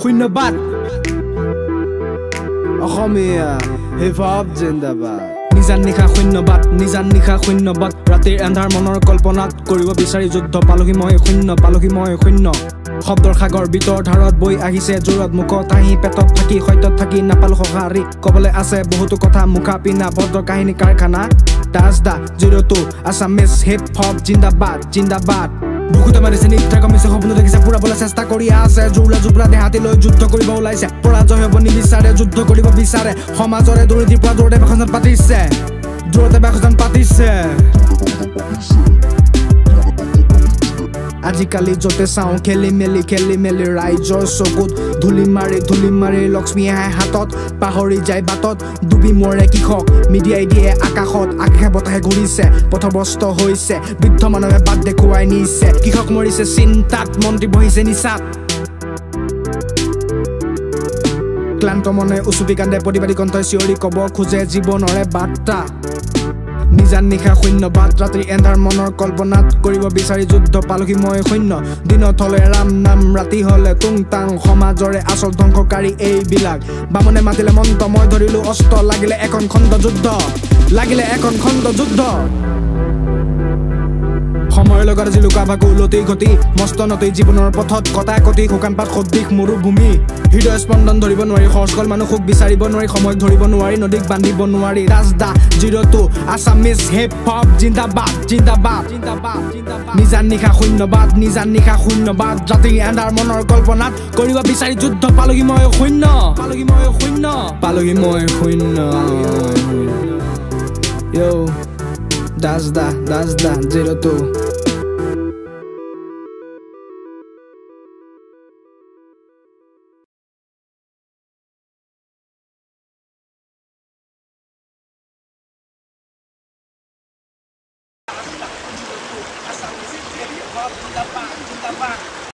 শূন্যবাদ অসমীয়া hip hop জিন্দাবাদ নিজান নিশা শূন্যবাদ নিজান নিশা শূন্যবাদ ৰাতিৰ এন্ধাৰ মনৰ কল্পনাত কৰিব বিচাৰি যুদ্ধ পালোহি মই শূন্য শব্দৰ সাগৰ বিতৰ ধাৰত বৈ আহিছে জোৰত মুখত হাঁহি পেটত থাকি সত্যত থাকি নাপালো সঁহাৰি কবলৈ আছে বহুতো কথা মুখা পিনা ভদ্ৰ কাহিনী কাৰখানা দাস দা 02 আছামিজ হিপ হপ জিন্দাবাদ বুকুতে মাৰিছে নিদ্ৰা কমিছে সপোন দেখিছে পুৰাবলৈ চেষ্টা কৰি আছে জোলা জুবলা দেহাতি লৈ যুদ্ধ কৰিব ওলাইছে পৰাজয় হ'ব নিবিচাৰে যুদ্ধ কৰিব বিচাৰে সমাজৰে দুৰ্নীতিৰ পৰা দূৰতে বাসজন পাতিছে আজিকালি যতে চাওঁ খেলি মেলি ৰাইজৰ চকুত ধূলি মাৰি লক্ষ্মী আহে হাতত পাহৰি যায় বাটত ডুবি মৰে কৃষক মিডিয়াই দিয়ে আকাশত আকাশে বতাহে ঘূৰিছে পথভ্ৰষ্ট হৈছে বৃদ্ধ মানুহে বাট দেখুৱাই নিছে কৃষক মৰিছে চিন্তাত মন্ত্ৰী বহিছে নিচাত ক্লান্ত মনে উচুপি কান্দে প্ৰতিবাদী কণ্ঠই চিঞৰি ক'ব খোজে জীৱনৰে বাৰ্তা নিজান নিশা শূন্যবাদ ৰাতিৰ এন্ধাৰ মনৰ কল্পনাত কৰিব বিচাৰি যুদ্ধ পালোহি মই শূন্য দিনত হলে ৰাম নাম ৰাতি হলে তুং তাং সমাজৰে আচল ধ্বংসকাৰী এইবিলাক বামনে মাতিলে মন্ত্ৰ মই ধৰিলো অস্ত্ৰ লাগিলে এখন খণ্ড যুদ্ধ সময়ৰ লগত আজি লুকা ভাগু লতি ঘটি মস্ত নতি জীৱনৰ পথত কটাকটি শুকান পাত সদৃশ মৰুভূমি হৃদয় স্পন্দন ধৰিব নোৱাৰি সহজকল মানুহ সুখ বিচাৰিব নোৱাৰি সময় ধৰিব নোৱাৰি নদীক বান্ধিব নোৱাৰি ৰাজদা 02 আছামিজ হিপ হপ জিন্দাবাদ নিজান নিশা শূন্যবাদ ৰাতিৰ এন্ধাৰ মনৰ কল্পনাত কৰিব বিচাৰি যুদ্ধ পালোহি মই শূন্য Yo, das da 02